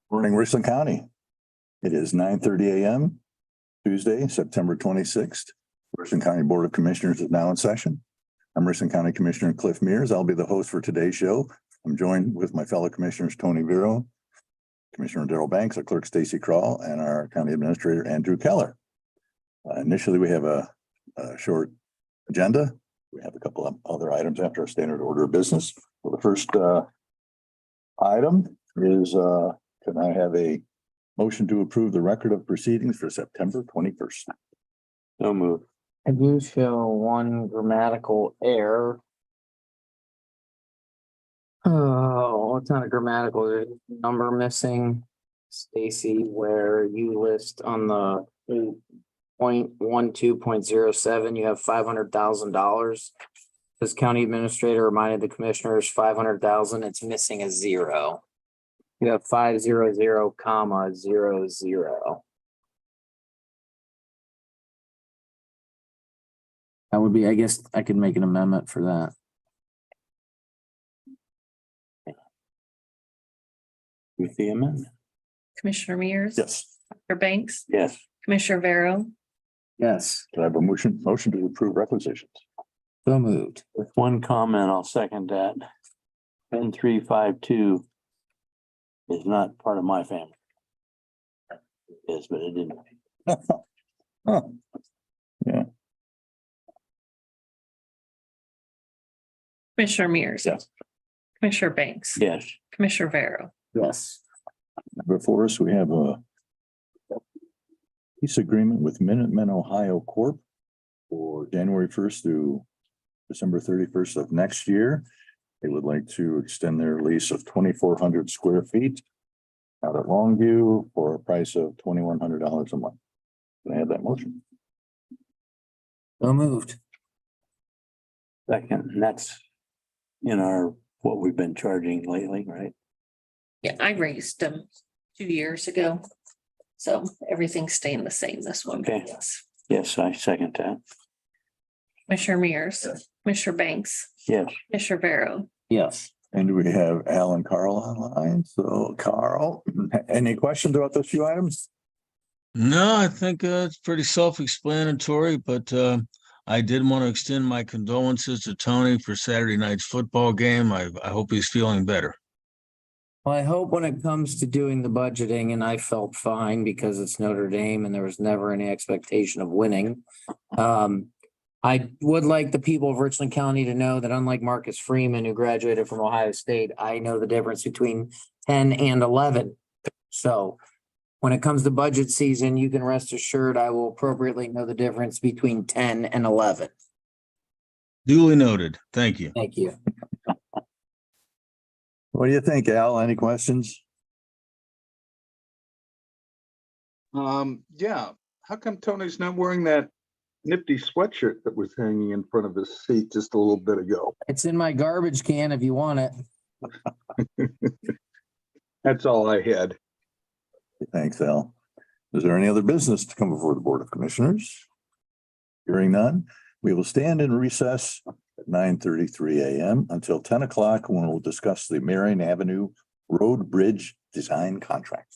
Morning, Richland County. It is 9:30 a.m. Tuesday, September 26th. Richland County Board of Commissioners is now in session. I'm Richland County Commissioner Cliff Mears. I'll be the host for today's show. I'm joined with my fellow commissioners, Tony Vero, Commissioner Darrell Banks, our clerk Stacy Crawl, and our county administrator, Andrew Keller. Initially, we have a short agenda. We have a couple of other items after our standard order of business. Well, the first item is, can I have a motion to approve the record of proceedings for September 21st? So moved. I do show one grammatical error. Oh, it's not a grammatical, there's a number missing. Stacy, where you list on the 8.12.07, you have $500,000. This county administrator reminded the commissioners 500,000, it's missing a zero. You have 500, comma, 00. That would be, I guess I could make an amendment for that. With the amendment? Commissioner Mears. Yes. Dr. Banks, Yes. Commissioner Vero, Yes, Can I have a motion to approve requisitions? so moved. With one comment, I'll second that. 10352 is not part of my family. It is, but it didn't. Huh. Yeah. Commissioner Mears. Yes. Commissioner Banks, Yes. Commissioner Vero. Yes. Before us, we have a lease agreement with Minutemen Ohio Corp. For January 1st through December 31st of next year. They would like to extend their lease of 2,400 square feet out at Longview for a price of $2,100 a month. Can I have that motion? So moved. Second, and that's in our, what we've been charging lately, right? Yeah, I raised them 2 years ago. So everything's staying the same this one. Okay. Yes. Yes, I second that. Commissioner Mears, Commissioner Banks, Yes. Commissioner Vero. Yes. And we have Al and Carl online. So Carl, any questions about those few items? No, I think it's pretty self-explanatory, but I did want to extend my condolences to Tony for Saturday night's football game. I hope he's feeling better. Well, I hope when it comes to doing the budgeting, and I felt fine because it's Notre Dame and there was never any expectation of winning. I would like the people of Richland County to know that unlike Marcus Freeman, who graduated from Ohio State, I know the difference between 10 and 11. So when it comes to budget season, you can rest assured I will appropriately know the difference between 10 and 11. Duly noted. Thank you. Thank you. What do you think, Al? Any questions? Yeah, how come Tony's not wearing that nifty sweatshirt that was hanging in front of his seat just a little bit ago? It's in my garbage can if you want it. That's all I had. Thanks, Al. Is there any other business to come before the Board of Commissioners? Hearing none, we will stand in recess at 9:33 a.m. until 10 o'clock when we'll discuss the Marion Avenue Road Bridge Design Contract.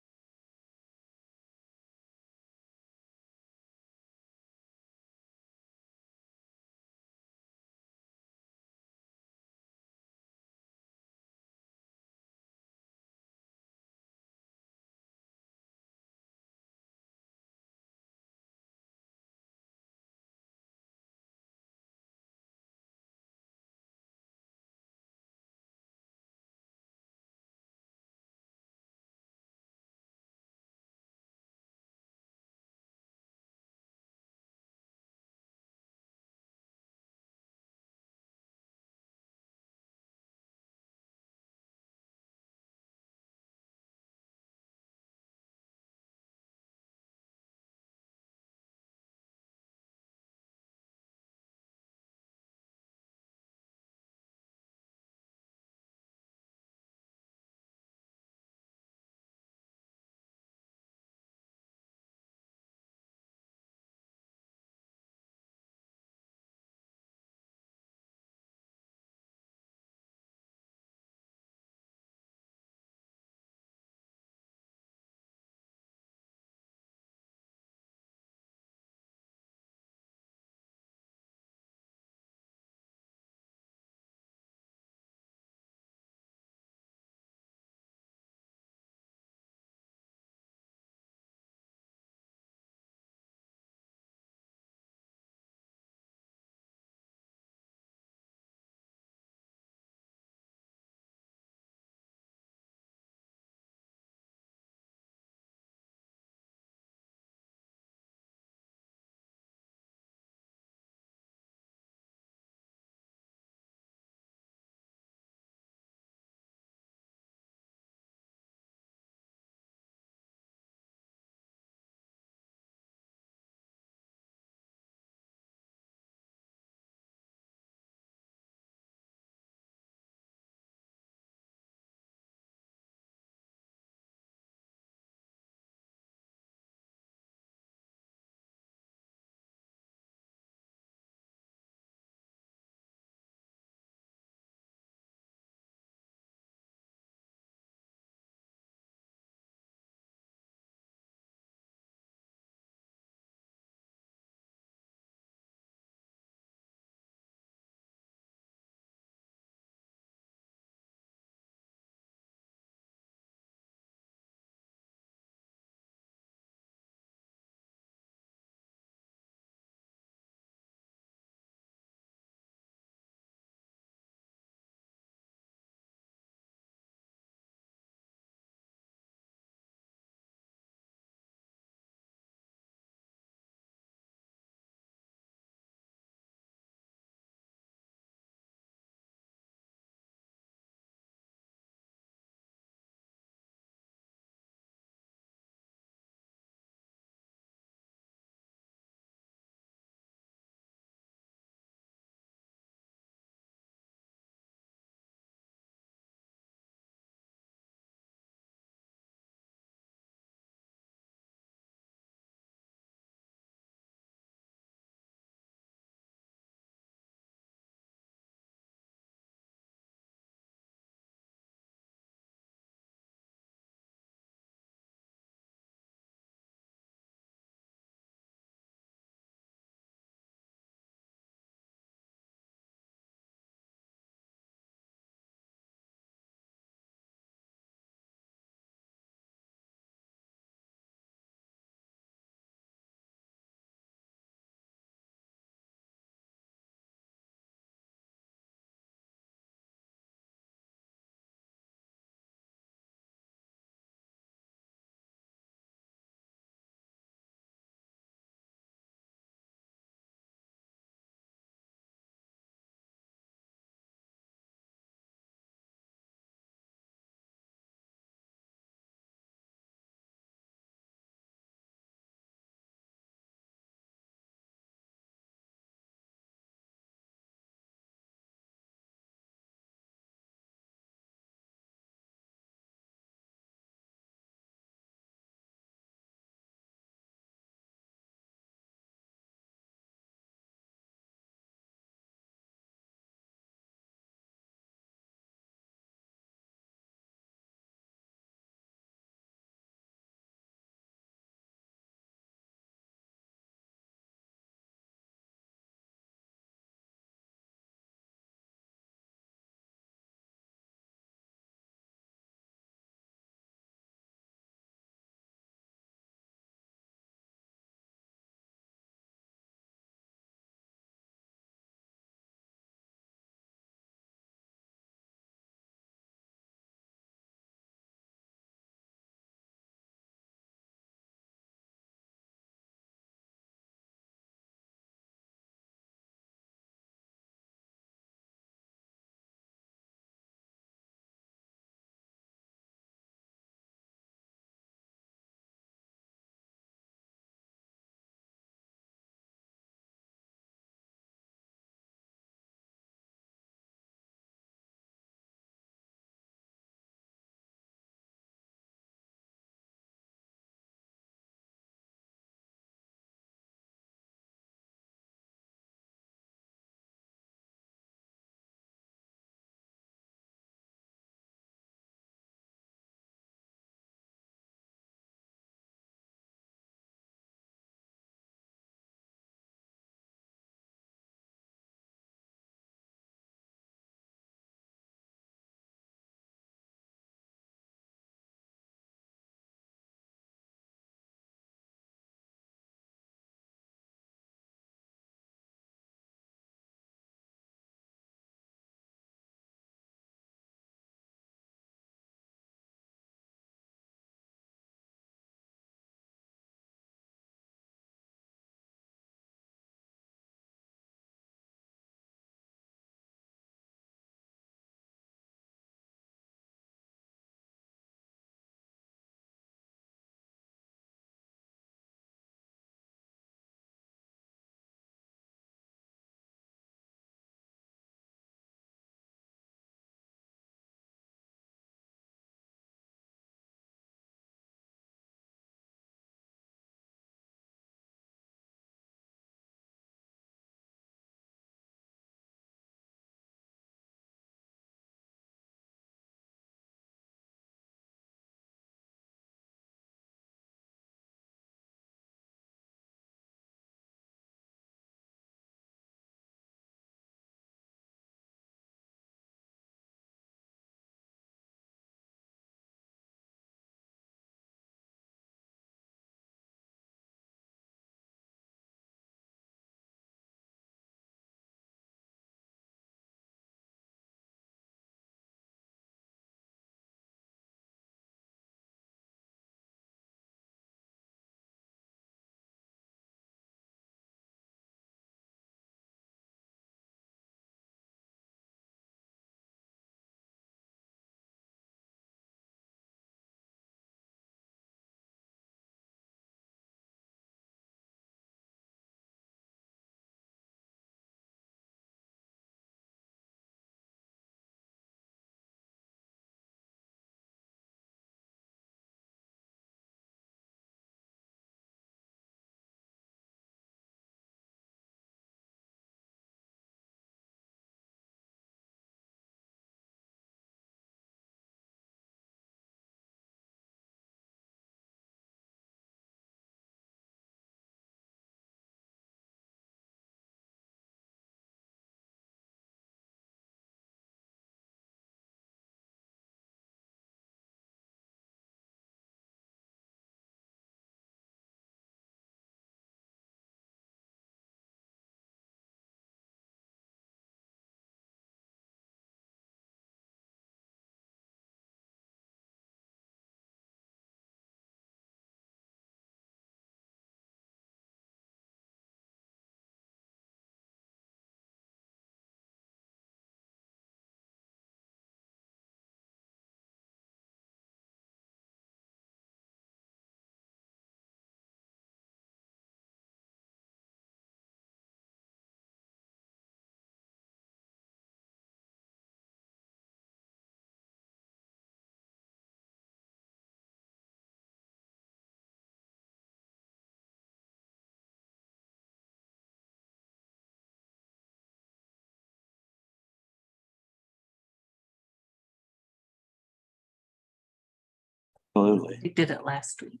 Absolutely. We did it last week.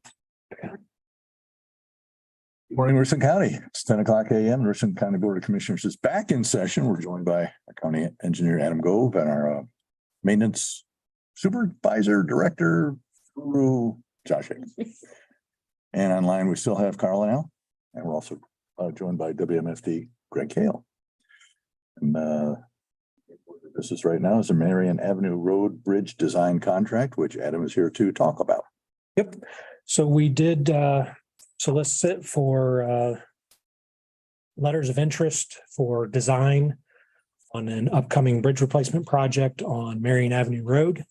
Morning, Richland County. It's 10 o'clock a.m. Richland County Board of Commissioners is back in session. We're joined by our county engineer, Adam Gove, and our maintenance supervisor, director, guru, Josh Higgins. And online, we still have Carl and Al, and we're also joined by WMFD Greg Hale. And this is right now is the Marion Avenue Road Bridge Design Contract, which Adam is here to talk about. Yep. So we did solicit for letters of interest for design on an upcoming bridge replacement project on Marion Avenue Road.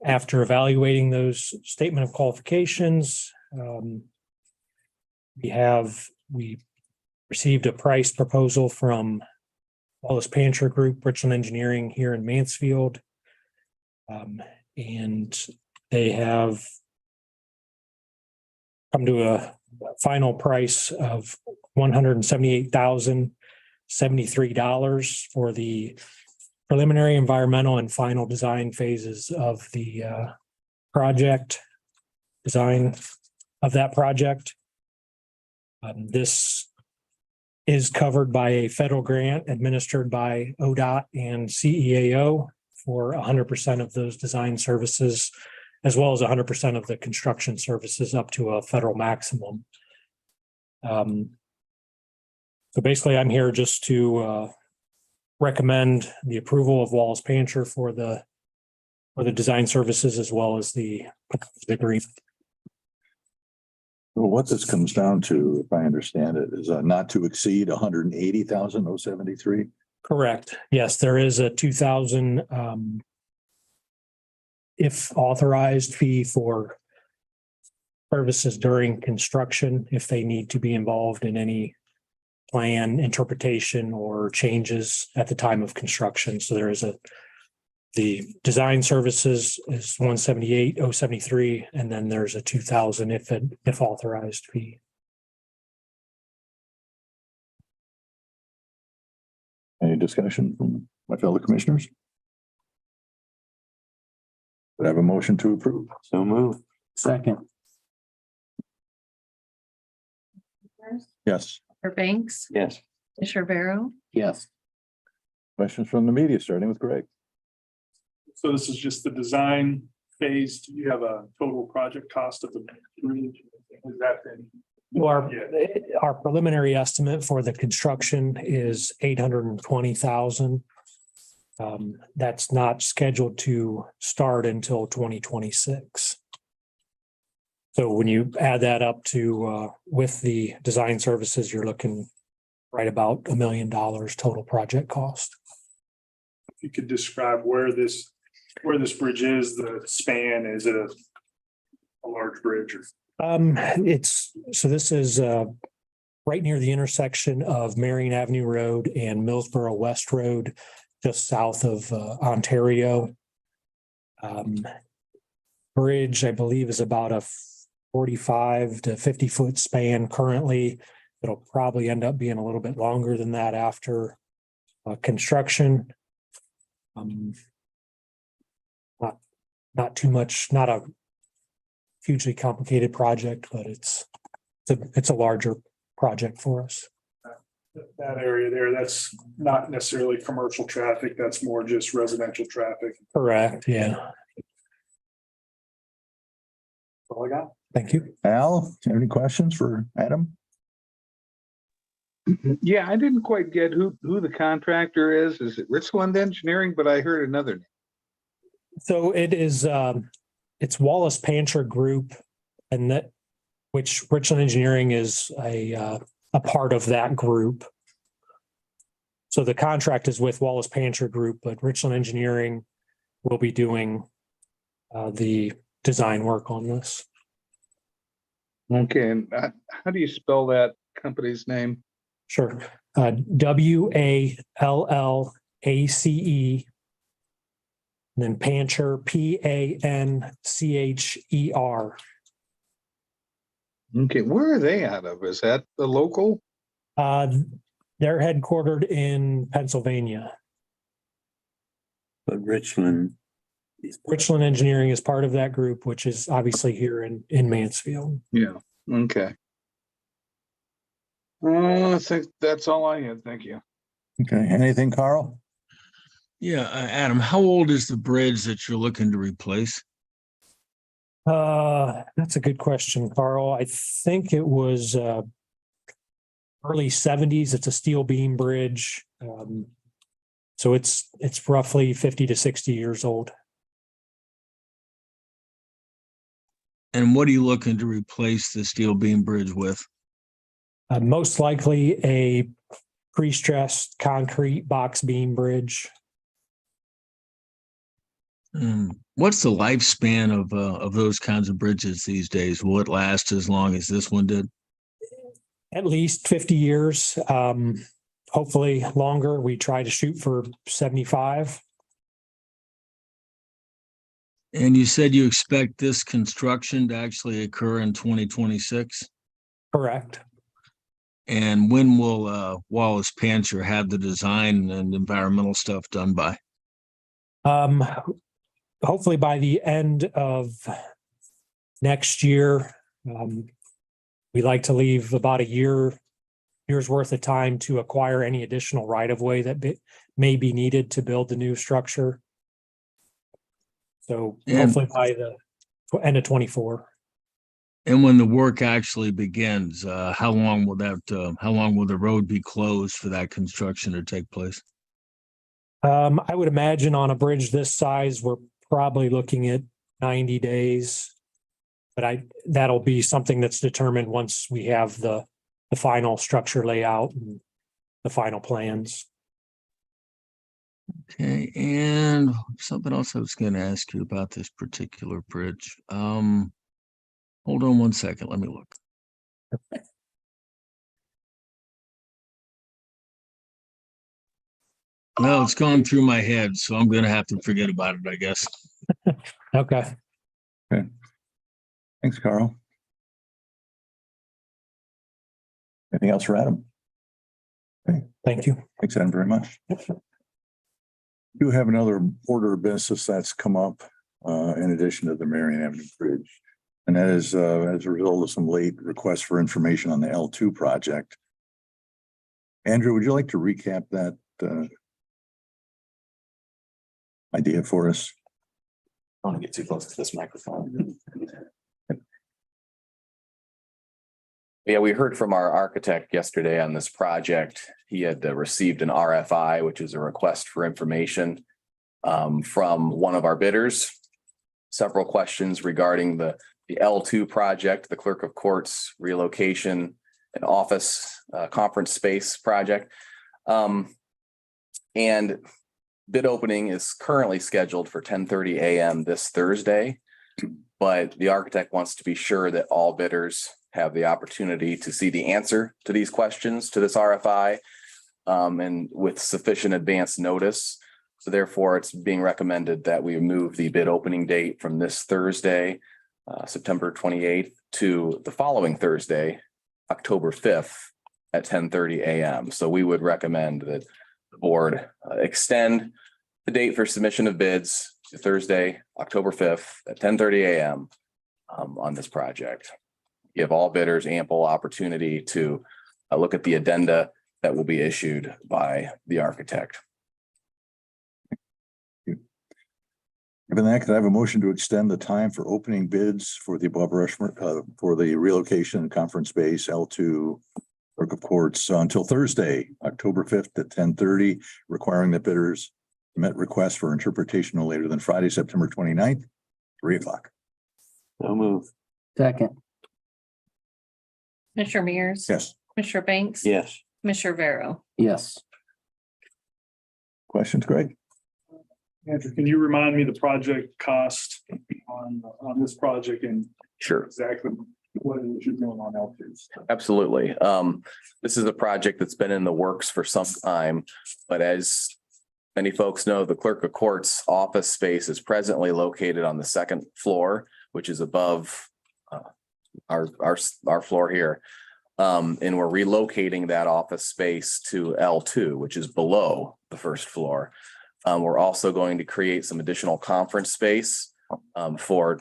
After evaluating those statement of qualifications, we received a price proposal from Wallace Pancher Group, Richland Engineering here in Mansfield. And they have come to a final price of $178,073 for the preliminary environmental and final design phases of the design of that project. This is covered by a federal grant administered by ODOT and CEAO for 100% of those design services, as well as 100% of the construction services up to a federal maximum. So basically, I'm here just to recommend the approval of Wallace Pancher for the design services as well as the agreement. Well, what this comes down to, if I understand it, is not to exceed 180,073. Correct. Yes, there is a 2,000 if authorized fee for services during construction, if they need to be involved in any plan interpretation or changes at the time of construction. So there is the design services is 178,073, and then there's a 2,000 if authorized fee. Any discussion from my fellow commissioners? Would I have a motion to approve? So move. Second. Yes. Banks, Yes. Commissioner Barrow, Yes. Questions from the media, starting with Greg. So this is just the design phase. Do you have a total project cost of the bridge? Is that been? Well, Yeah. our preliminary estimate for the construction is 820,000. That's not scheduled to start until 2026. So when you add that up to with the design services, you're looking right about $1 million total project cost. If you could describe where this bridge is, the span, is it a large bridge or? This is right near the intersection of Marion Avenue Road and Millsboro West Road, just south of Ontario. Bridge, I believe, is about a 45 to 50-foot span currently. It'll probably end up being a little bit longer than that after construction. Not too much, not a hugely complicated project, but it's a larger project for us. That area there, that's not necessarily commercial traffic. That's more just residential traffic. Correct, yeah. All I got. Thank you. Al, any questions for Adam? Yeah, I didn't quite get who the contractor is. Is it Richland Engineering? But I heard another name. So it is, it's Wallace Pancher Group, and which Richland Engineering is a part of that group. So the contract is with Wallace Pancher Group, but Richland Engineering will be doing the design work on this. Okay, and how do you spell that company's name? Sure. WALLACE, and then Pancher, PANCHER. Okay, where are they out of? Is that the local? They're headquartered in Pennsylvania. But Richland Richland Engineering is part of that group, which is obviously here in Mansfield. Yeah, okay. I think that's all I had. Thank you. Okay, anything, Carl? Yeah, Adam, how old is the bridge that you're looking to replace? That's a good question, Carl. I think it was early 70s. It's a steel beam bridge. So it's roughly 50 to 60 years old. And what are you looking to replace the steel beam bridge with? Most likely a pre-stressed concrete box beam bridge. What's the lifespan of those kinds of bridges these days? Will it last as long as this one did? At least 50 years, hopefully longer. We try to shoot for 75. And you said you expect this construction to actually occur in 2026? Correct. And when will Wallace Pancher have the design and environmental stuff done by? Hopefully by the end of next year. We like to leave about a year's worth of time to acquire any additional right of way that may be needed to build the new structure. So hopefully by the end of 24. And when the work actually begins, how long will the road be closed for that construction to take place? I would imagine on a bridge this size, we're probably looking at 90 days. But that'll be something that's determined once we have the final structure layout and the final plans. Okay, and something else I was going to ask you about this particular bridge. Hold on one second, let me look. Well, it's gone through my head, so I'm going to have to forget about it, I guess. Okay. Thanks, Carl. Anything else for Adam? Thank you. Thanks, Adam, very much. Do have another order of business that's come up in addition to the Marion Avenue Bridge. And that is as a result of some late requests for information on the L2 project. Andrew, would you like to recap that idea for us? I don't want to get too close to this microphone. Yeah, we heard from our architect yesterday on this project. He had received an RFI, which is a request for information from one of our bidders. Several questions regarding the L2 project, the Clerk of Courts relocation and office conference space project. And bid opening is currently scheduled for 10:30 a.m. this Thursday, but the architect wants to be sure that all bidders have the opportunity to see the answer to these questions to this RFI and with sufficient advance notice. So therefore, it's being recommended that we move the bid opening date from this Thursday, September 28th, to the following Thursday, October 5th at 10:30 a.m. So we would recommend that the board extend the date for submission of bids to Thursday, October 5th at 10:30 a.m. On this project. Give all bidders ample opportunity to look at the addenda that will be issued by the architect. Given that, could I have a motion to extend the time for opening bids for the above for the relocation and conference space L2 Clerk of Courts until Thursday, October 5th at 10:30, requiring that bidders submit requests for interpretation no later than Friday, September 29th, 3:00. So move. Second. Commissioner Mears. Yes. Commissioner Banks. Yes. Commissioner Vero. Yes. Questions, Greg? Andrew, can you remind me the project cost on this project and Sure. exactly what it is you're doing on L2s? Absolutely. This is a project that's been in the works for some time, but as many folks know, the Clerk of Courts office space is presently located on the second floor, which is above our floor here. And we're relocating that office space to L2, which is below the first floor. We're also going to create some additional conference space for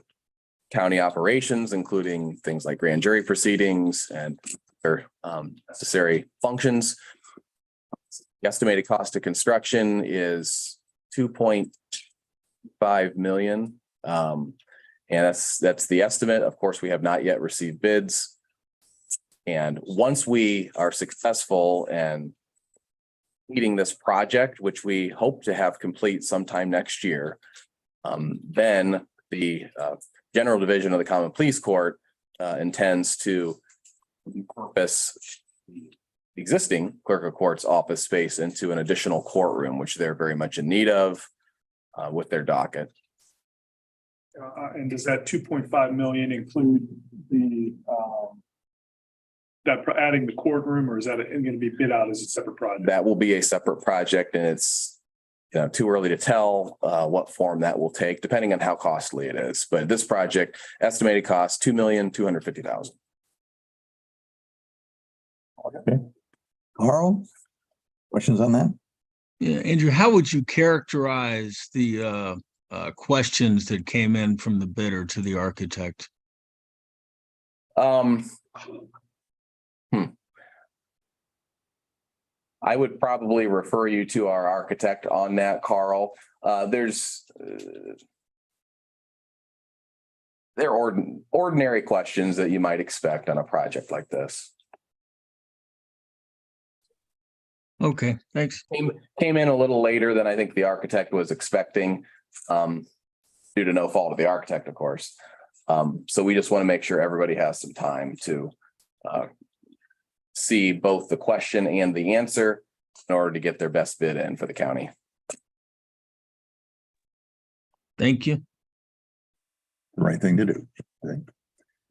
county operations, including things like grand jury proceedings and other necessary functions. The estimated cost of construction is 2.5 million. And that's the estimate. Of course, we have not yet received bids. And once we are successful and completing this project, which we hope to have complete sometime next year, then the General Division of the Common Police Court intends to repurpose the existing clerk of court's office space into an additional courtroom, which they're very much in need of with their docket. And does that 2.5 million include the, that adding the courtroom, or is that going to be bid out as a separate project? That will be a separate project, and it's too early to tell what form that will take, depending on how costly it is. But this project, estimated cost $2,250,000. Okay. Carl, questions on that? Yeah, Andrew, how would you characterize the questions that came in from the bidder to the architect? I would probably refer you to our architect on that, Carl. They're ordinary questions that you might expect on a project like this. Okay, thanks. Came in a little later than I think the architect was expecting, due to no fault of the architect, of course. So we just want to make sure everybody has some time to see both the question and the answer in order to get their best bid in for the county. Thank you. The right thing to do, I think.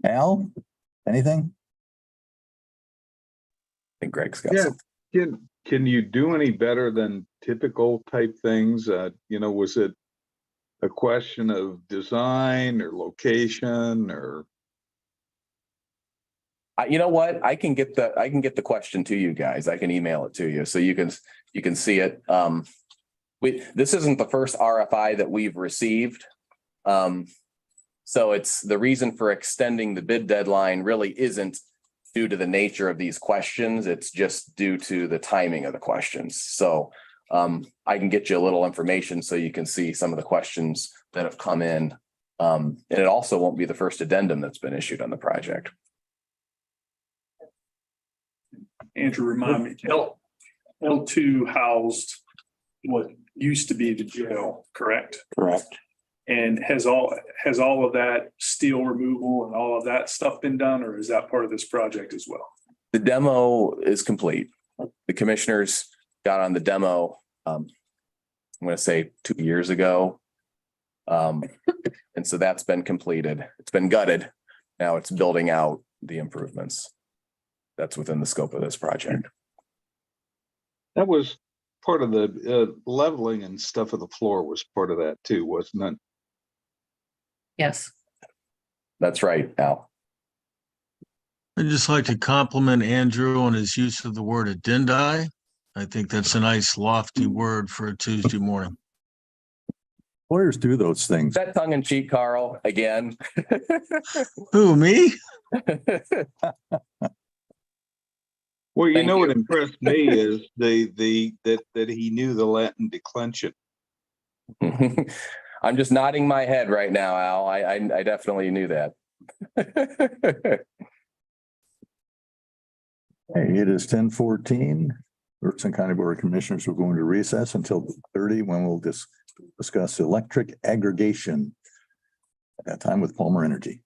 Al, anything? I think Greg's got Yeah. some. Can you do any better than typical type things? Was it a question of design or location or? You know what? I can get the question to you guys. I can email it to you so you can see it. This isn't the first RFI that we've received. So it's the reason for extending the bid deadline really isn't due to the nature of these questions. It's just due to the timing of the questions. So I can get you a little information so you can see some of the questions that have come in. And it also won't be the first addendum that's been issued on the project. Andrew, remind me, L2 housed what used to be the jail, correct? Correct. And has all of that steel removal and all of that stuff been done, or is that part of this project as well? The demo is complete. The commissioners got on the demo, I'm going to say 2 years ago. And so that's been completed. It's been gutted. Now it's building out the improvements. That's within the scope of this project. That was part of the leveling and stuff of the floor was part of that too, wasn't it? Yes. That's right, Al. I'd just like to compliment Andrew on his use of the word addendum. I think that's a nice lofty word for a Tuesday morning. Lawyers do those things. That tongue in cheek, Carl, again. Who, me? Well, you Thank know you. what impressed me is that he knew the Latin declension. I'm just nodding my head right now, Al. I definitely knew that. Hey, it is 10:14. Richardson County Board of Commissioners will go into recess until 30 when we'll discuss electric aggregation. At that time with Palmer Energy.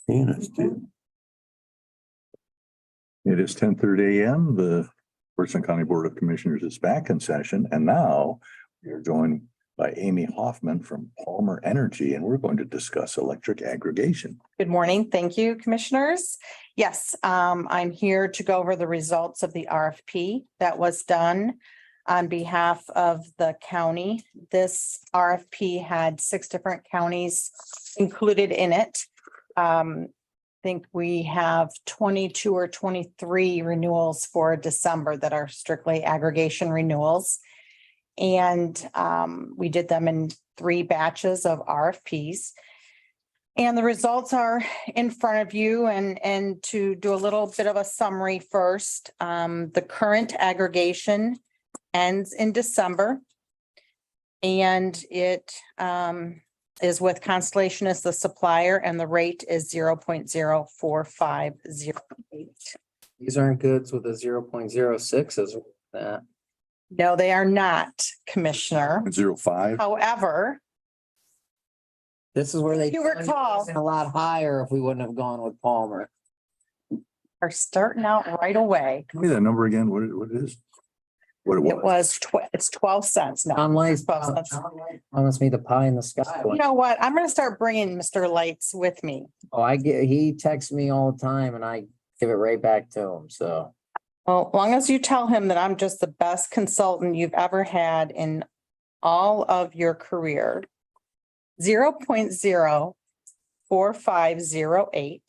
It is 10:30 a.m. The Richland County Board of Commissioners is back in session, and now we are joined by Amy Hoffman from Palmer Energy, and we're going to discuss electric aggregation. Good morning. Thank you, commissioners. Yes, I'm here to go over the results of the RFP that was done on behalf of the county. This RFP had 6 different counties included in it. I think we have 22 or 23 renewals for December that are strictly aggregation renewals. And we did them in 3 batches of RFPs. And the results are in front of you, and to do a little bit of a summary first, the current aggregation ends in December. And it is with Constellation as the supplier, and the rate is 0.04508. These aren't goods with a 0.06 as that. No, they are not, Commissioner. 0.05. However, This is where they. You recall. A lot higher if we wouldn't have gone with Palmer. are starting out right away. Give me that number again. What it is? What it It was. it's 12 cents now. John Light, Well, that's- promised me the pie in the sky. You know what? I'm gonna start bringing Mr. Lights with me. Oh, he texts me all the time and I give it right back to him, so. Well, as long as you tell him that I'm just the best consultant you've ever had in all of your career. 0.04508.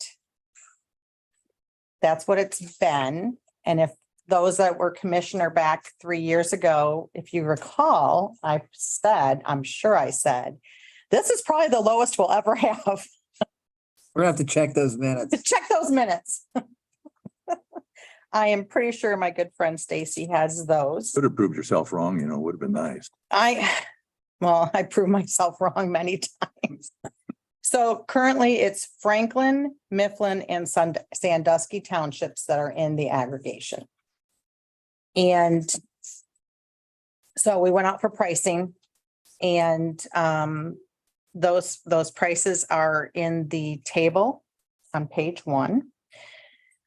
That's what it's been. And if those that were commissioner back 3 years ago, if you recall, I'm sure I said, this is probably the lowest we'll ever have. We're gonna have to check those minutes. Check those minutes. I am pretty sure my good friend Stacy has those. Could have proved yourself wrong, would have been nice. I proved myself wrong many times. So currently it's Franklin, Mifflin, and Sandusky townships that are in the aggregation. And so we went out for pricing, and those prices are in the table on page 1.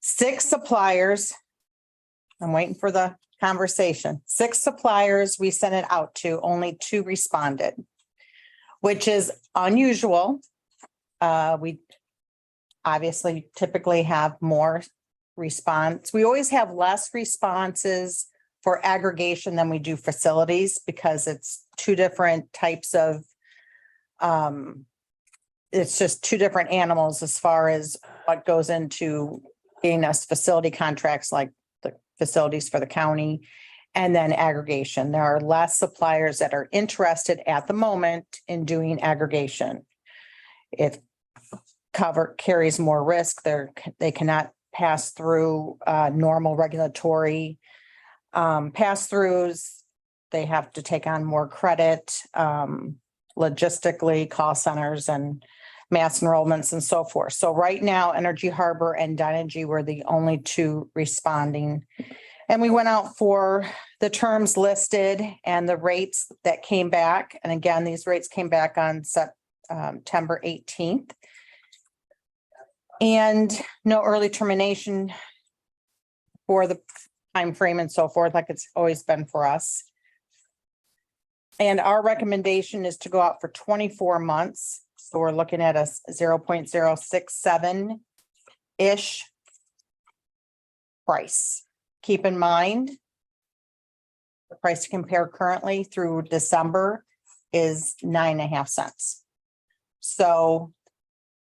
6 suppliers. I'm waiting for the conversation. 6 suppliers we sent it out to, only 2 responded, which is unusual. We obviously typically have more response. We always have less responses for aggregation than we do facilities, because it's 2 different types of it's just 2 different animals as far as what goes into being us facility contracts, like the facilities for the county, and then aggregation. There are less suppliers that are interested at the moment in doing aggregation. It carries more risk. They cannot pass through normal regulatory pass-throughs. They have to take on more credit, logistically, call centers and mass enrollments and so forth. So right now, Energy Harbor and Dynegy were the only 2 responding. And we went out for the terms listed and the rates that came back. And again, these rates came back on September 18th. And no early termination for the time frame and so forth, like it's always been for us. And our recommendation is to go out for 24 months. So we're looking at a 0.067-ish price. Keep in mind, the price to compare currently through December is 9.5 cents. So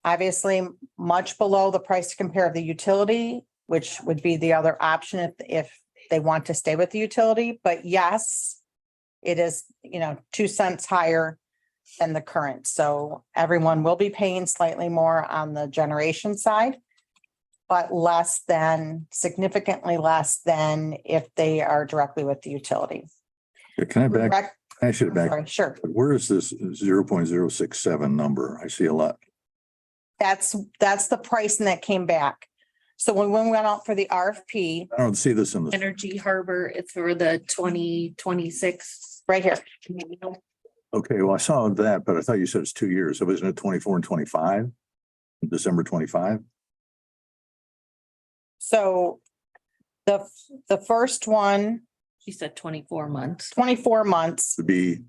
obviously much below the price to compare of the utility, which would be the other option if they want to stay with the utility. But yes, it is, 2 cents higher than the current. So everyone will be paying slightly more on the generation side, but significantly less than if they are directly with the utility. Can I should have back? Sorry, sure. Where is this 0.067 number? I see a lot. That's the pricing that came back. So when we went out for the RFP, I don't see this in the. Energy Harbor, it's for the 2026. right here, Okay, well, I saw that, but I thought you said it's 2 years. So isn't it 24 and 25? December 25. So the first one, She said 24 months. 24 months, Would be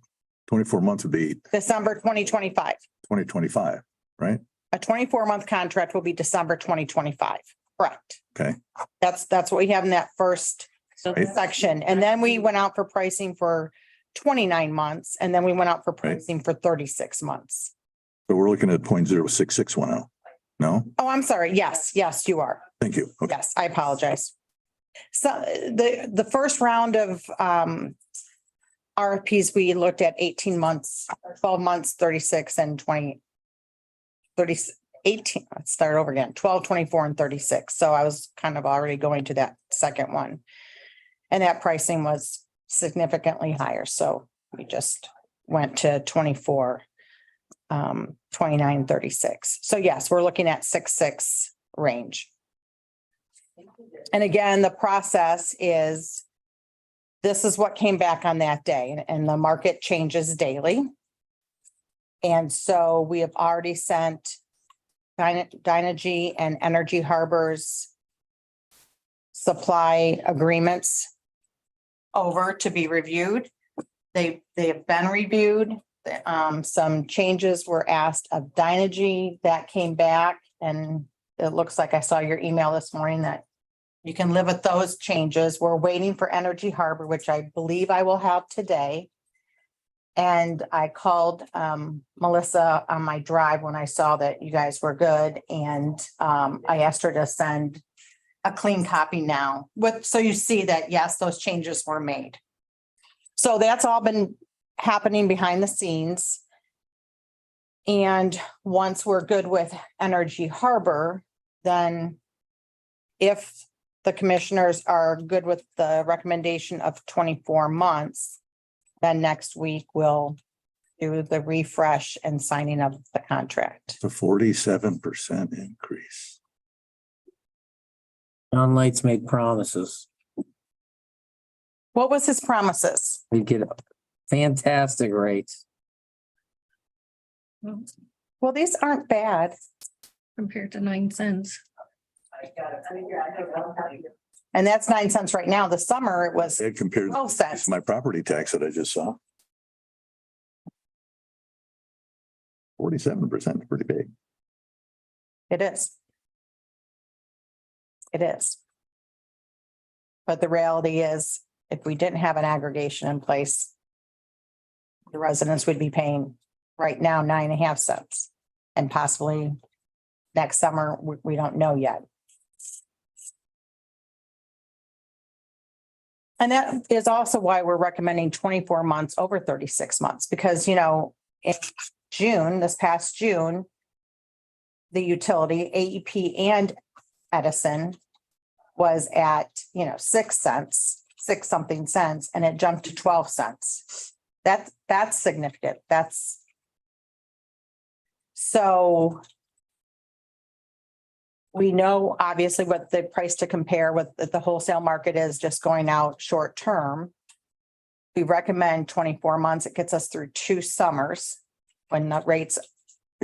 24 months would be December 2025. 2025, right? A 24-month contract will be December 2025. Correct. Okay. That's what we have in that first So Right. section. And then we went out for pricing for 29 months, and then we went out for Right. pricing for 36 months. So we're looking at 0.06610. No, Oh, I'm sorry. Yes, you are. thank you. Okay. Yes, I apologize. So the first round of RFPs, we looked at 18 months, 12 months, 36 and 18, let's start over again, 12, 24 and 36. So I was kind of already going to that second one. And that pricing was significantly higher. So we just went to 24, 29, 36. So yes, we're looking at 6.6 range. And again, the process is, this is what came back on that day, and the market changes daily. And so we have already sent Dynegy and Energy Harbor's supply agreements over to be reviewed. They have been reviewed. Some changes were asked of Dynegy that came back, and it looks like I saw your email this morning that you can live with those changes. We're waiting for Energy Harbor, which I believe I will have today. And I called Melissa on my drive when I saw that you guys were good, and I asked her to send a clean copy now so you see that, yes, those changes were made. So that's all been happening behind the scenes. And once we're good with Energy Harbor, then if the commissioners are good with the recommendation of 24 months, then next week we'll do the refresh and signing of the contract. It's a 47% increase. John Lights made promises. What was his promises? We'd get fantastic rates. Well, these aren't bad. compared to 9 cents. And that's 9 cents right now. The summer it was It compared 12 to cents. my property tax that I just saw. 47% is pretty big. It is. It is. But the reality is, if we didn't have an aggregation in place, the residents would be paying right now 9.5 cents. And possibly next summer, we don't know yet. And that is also why we're recommending 24 months over 36 months, because, you know, in June, this past June, the utility AEP and Edison was at, 6 cents, 6 something cents, and it jumped to 12 cents. That's significant. So we know obviously what the price to compare with the wholesale market is just going out short term. We recommend 24 months. It gets us through 2 summers when the rates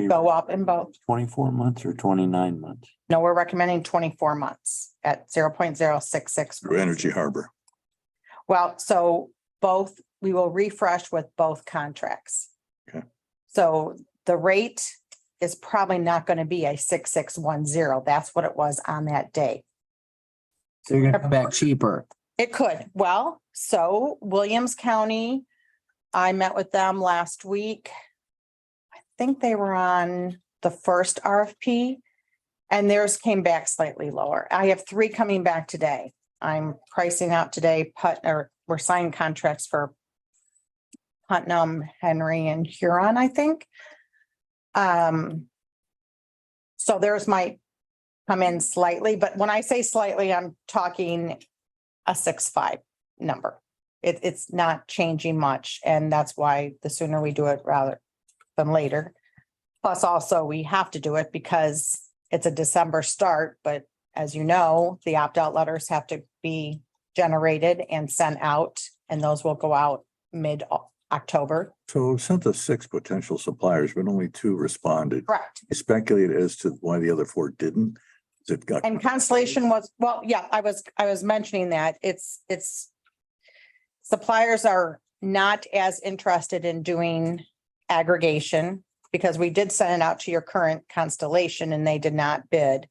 go up in both. 24 months or 29 months? No, we're recommending 24 months at 0.066. Through Energy Harbor. Well, so both, we will refresh with both contracts. Okay. So the rate is probably not going to be a 6610. That's what it was on that day. So you're gonna come back cheaper. It could. Well, so Williams County, I met with them last week. I think they were on the first RFP and theirs came back slightly lower. I have 3 coming back today. I'm pricing out today, we're signing contracts for Putnam, Henry and Huron, I think. So theirs might come in slightly, but when I say slightly, I'm talking a 6.5 number. It's not changing much, and that's why the sooner we do it rather than later. Plus also we have to do it because it's a December start, but as you know, the opt-out letters have to be generated and sent out, and those will go out October. So sent us 6 potential suppliers, but only 2 responded. Correct. You speculate as to why the other 4 didn't. Is it got? And Constellation was, well, yeah, I was mentioning that it's suppliers are not as interested in doing aggregation because we did send it out to your current Constellation and they did not bid.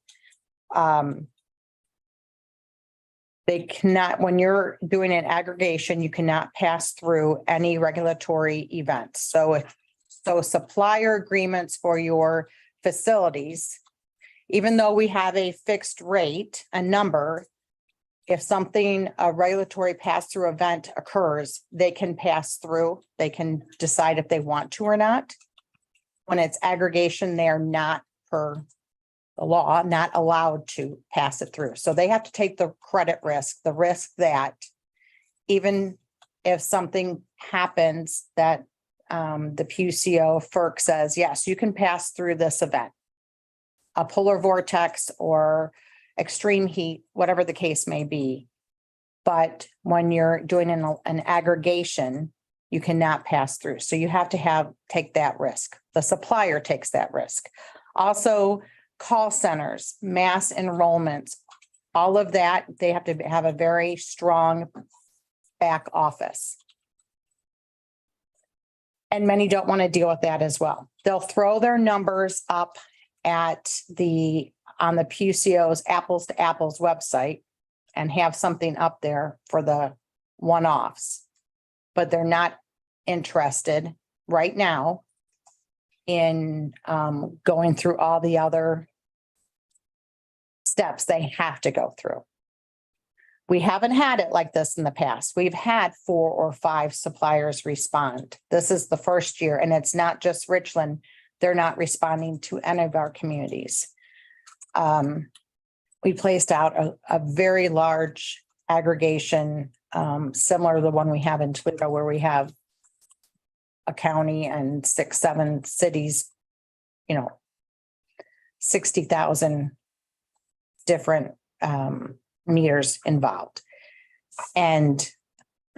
They cannot, when you're doing an aggregation, you cannot pass through any regulatory events. So supplier agreements for your facilities, even though we have a fixed rate, a number, if something, a regulatory pass-through event occurs, they can pass through, they can decide if they want to or not. When it's aggregation, they're not per the law, not allowed to pass it through. So they have to take the credit risk, the risk that even if something happens that the PUCO FERC says, yes, you can pass through this event, a polar vortex or extreme heat, whatever the case may be. But when you're doing an aggregation, you cannot pass through. So you have to take that risk. The supplier takes that risk. Also, call centers, mass enrollments, all of that, they have to have a very strong back office. And many don't want to deal with that as well. They'll throw their numbers up on the PUCO's Apples to Apples website and have something up there for the one-offs. But they're not interested right now in going through all the other steps they have to go through. We haven't had it like this in the past. We've had 4 or 5 suppliers respond. This is the first year, and it's not just Richland. They're not responding to any of our communities. We placed out a very large aggregation, similar to the one we have in Toledo, where we have a county and 6, 7 cities, 60,000 different meters involved. And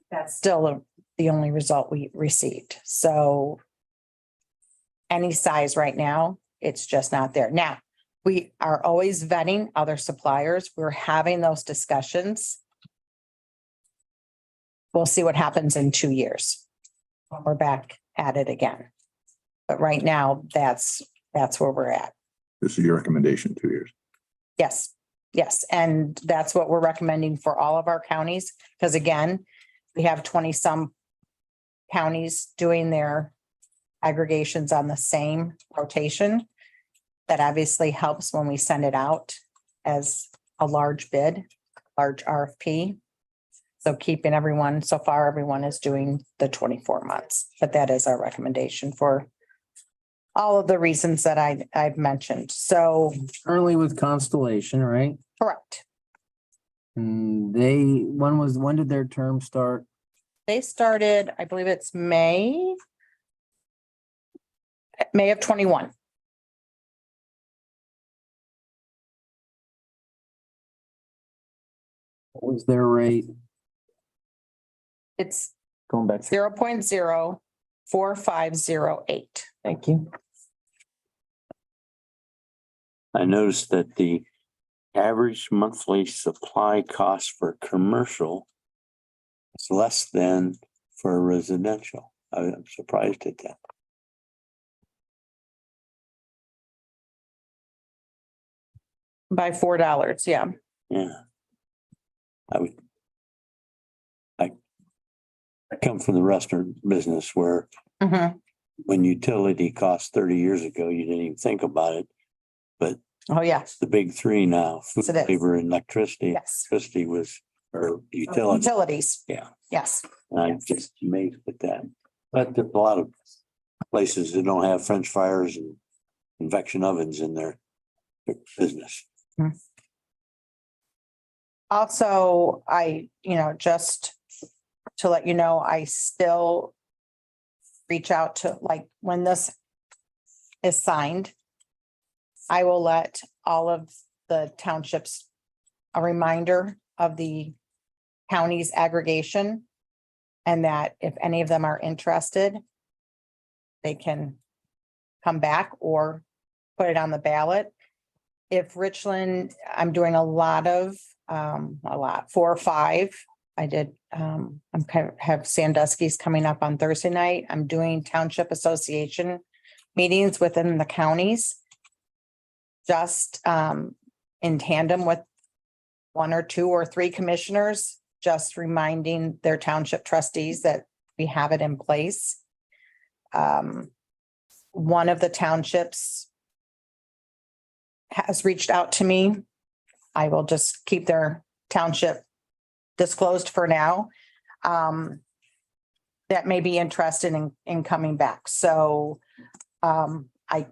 that's still the only result we received. So any size right now, it's just not there. Now, we are always vetting other suppliers. We're having those discussions. We'll see what happens in 2 years when we're back at it again. But right now, that's where we're at. This is your recommendation, 2 years. Yes, yes. And that's what we're recommending for all of our counties. Because again, we have 20-some counties doing their aggregations on the same rotation. That obviously helps when we send it out as a large bid, large RFP. So keeping everyone, so far, everyone is doing the 24 months, but that is our recommendation for all of the reasons that I've mentioned. So Currently with Constellation, right? correct. And when did their term start? They started, I believe it's May of 21. What was their rate? It's Going back. 0.04508. Thank you. I noticed that the average monthly supply cost for commercial is less than for residential. I'm surprised at that. By $4, yeah. Yeah. I come from the restaurant business where Mhm. when utility cost 30 years ago, you didn't even think about it. But Oh, yes, the big 3 now, food, Yes, it is. labor, and electricity. yes. Electricity was, or utility, Utilities, yeah. yes. And I'm just amazed at that. But there's a lot of places that don't have French fryers and convection ovens in their business. Also, just to let you know, I still reach out to, like, when this is signed, I will let all of the townships a reminder of the county's aggregation. And that if any of them are interested, they can come back or put it on the ballot. If Richland, I'm doing a lot, 4 or 5. I did, I'm kind of have Sandusky's coming up on Thursday night. I'm doing Township Association meetings within the counties. Just in tandem with 1 or 2 or 3 commissioners, just reminding their township trustees that we have it in place. One of the townships has reached out to me. I will just keep their township disclosed for now. That may be interested in coming back. So I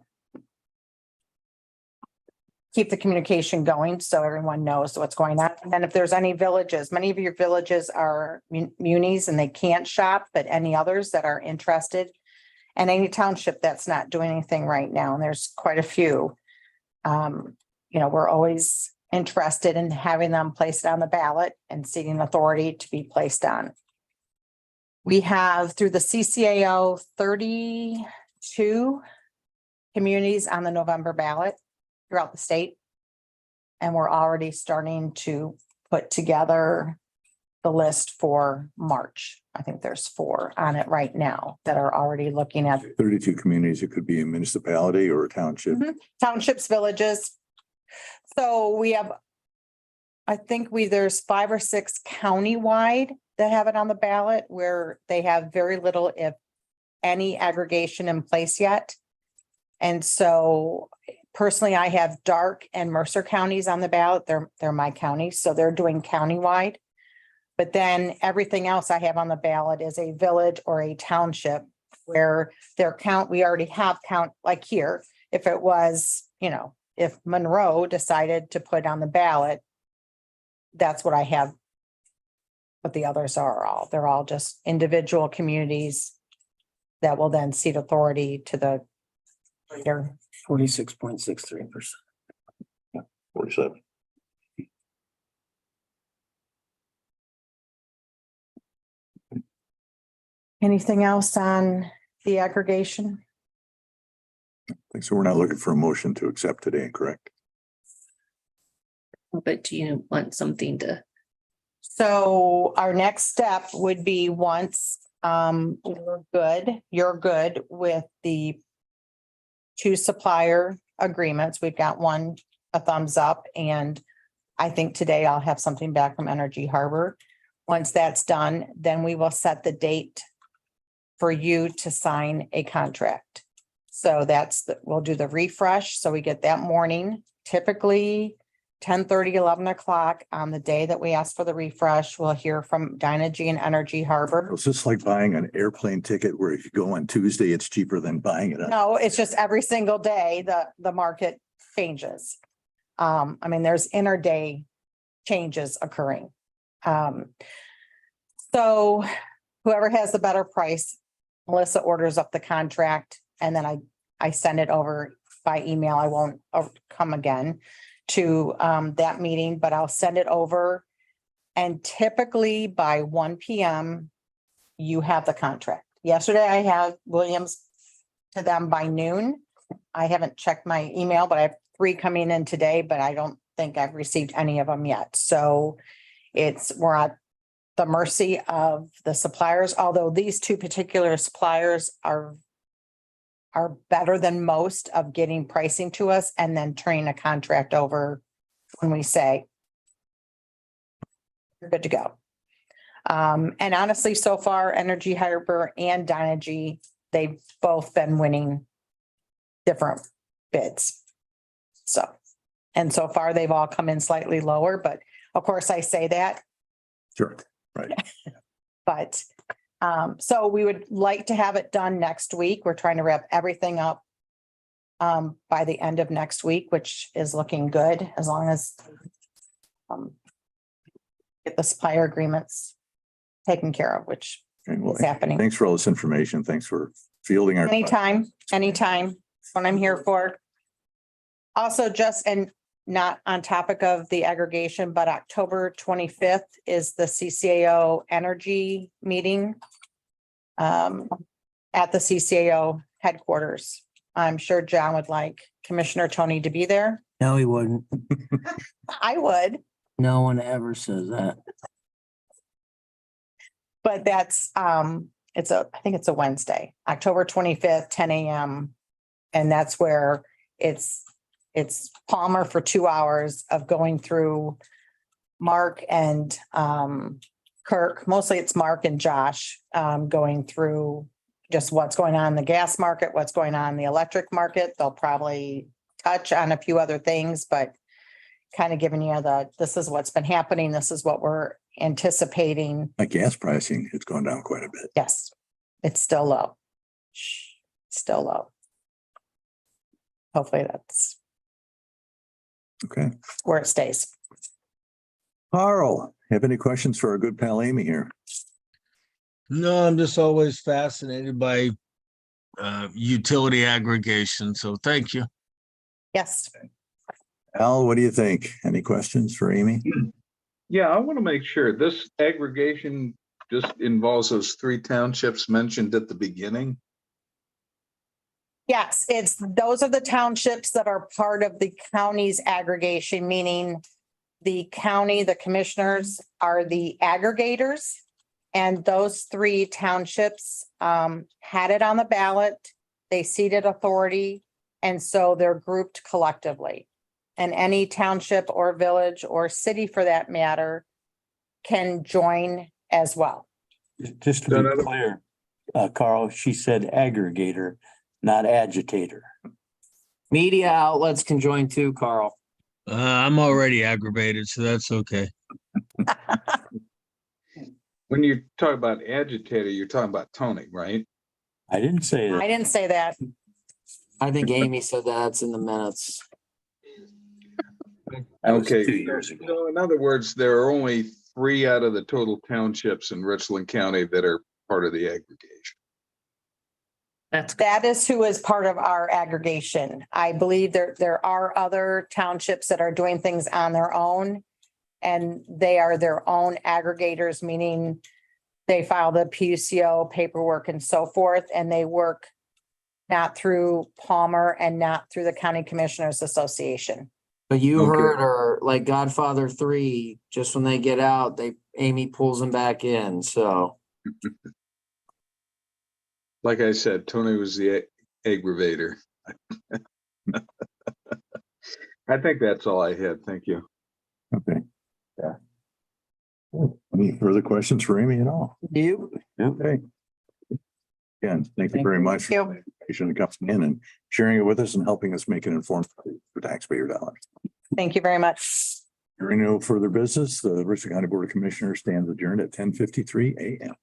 keep the communication going so everyone knows what's going on. And if there's any villages, many of your villages are munis and they can't shop, but any others that are interested, and any township that's not doing anything right now, and there's quite a few. We're always interested in having them placed on the ballot and seeking authority to be placed on. We have through the CCAO 32 communities on the November ballot throughout the state. And we're already starting to put together the list for March. I think there's 4 on it right now that are already looking at 32 communities. It could be a municipality or a township. townships, villages. So we have, I think there's 5 or 6 countywide that have it on the ballot where they have very little, if any, aggregation in place yet. And so personally, I have Darke and Mercer counties on the ballot. They're my counties, so they're doing countywide. But then everything else I have on the ballot is a village or a township where we already have count, like here, if it was, if Monroe decided to put on the ballot, that's what I have. But the others they're all just individual communities that will then cede authority to the greater. 46.63%. 47. Anything else on the aggregation? So we're not looking for a motion to accept today, correct? But do you want something to, So our next step would be once you're good with the 2 supplier agreements. We've got one, a thumbs up, and I think today I'll have something back from Energy Harbor. Once that's done, then we will set the date for you to sign a contract. So we'll do the refresh. So we get that morning, typically 10:30, 11 o'clock on the day that we ask for the refresh. We'll hear from Dynegy and Energy Harbor. It's just like buying an airplane ticket where if you go on Tuesday, it's cheaper than buying it. No, it's just every single day the market changes. There's interday changes occurring. So whoever has the better price, Melissa orders up the contract and then I send it over by email. I won't come again to that meeting, but I'll send it over. And typically by 1 PM, you have the contract. Yesterday I have Williams to them by noon. I haven't checked my email, but I have 3 coming in today, but I don't think I've received any of them yet. So we're at the mercy of the suppliers, although these 2 particular suppliers are better than most of getting pricing to us and then turning a contract over when we say you're good to go. And honestly, so far, Energy Harbor and Dynegy, they've both been winning different bids. So far, they've all come in slightly lower, but of course I say that. Sure, right. But so we would like to have it done next week. We're trying to wrap everything up by the end of next week, which is looking good as long as get the supplier agreements taken care of, which Okay, well, is happening. thanks for all this information. Thanks for fielding our. Anytime, that's what I'm here for. Also, and not on topic of the aggregation, but October 25th is the CCAO energy meeting at the CCAO headquarters. I'm sure John would like Commissioner Tony to be there. No, he wouldn't. I would, No one ever says that. but that's, I think it's a Wednesday, October 25th, 10 a.m. And that's where it's Palmer for 2 hours of going through Mark and Kirk. Mostly it's Mark and Josh going through just what's going on in the gas market, what's going on in the electric market. They'll probably touch on a few other things, but kind of giving you this is what's been happening. This is what we're anticipating. Like gas pricing, it's gone down quite a bit. Yes, it's still low. Still low. Hopefully that's Okay. where it stays. Carl, have any questions for our good pal Amy here? No, I'm just always fascinated by utility aggregation. So thank you. Yes. Al, what do you think? Any questions for Amy? Yeah, I want to make sure this aggregation just involves those 3 townships mentioned at the beginning. Yes, those are the townships that are part of the county's aggregation, meaning the county, the commissioners are the aggregators. And those 3 townships had it on the ballot. They ceded authority. And so they're grouped collectively. And any township or village or city for that matter can join as well. Just to be clear, Carl, she said aggregator, not agitator. Media outlets can join too, Carl. I'm already aggravated, so that's okay. When you talk about agitator, you're talking about Tony, right? I didn't say I that. didn't say that. I think Amy said that's in the minutes. That was Okay. 2 years ago. So in other words, there are only 3 out of the total townships in Richland County that are part of the aggregation. That is who is part of our aggregation. I believe there are other townships that are doing things on their own. And they are their own aggregators, meaning they file the PUCO paperwork and so forth, and they work not through Palmer and not through the County Commissioners Association. But you Okay. heard her, like Godfather 3, just when they get out, Amy pulls them back in, so. Like I said, Tony was the aggravator. I think that's all I had. Thank you. Okay. Yeah. Any further questions for Amy at all? You. Okay. Again, thank you very much. Thank you. For coming in and sharing it with us and helping us make an informed for taxpayer dollars. Thank you very much. Hearing no further business, the Richland County Board of Commissioners stands adjourned at 10:53 a.m.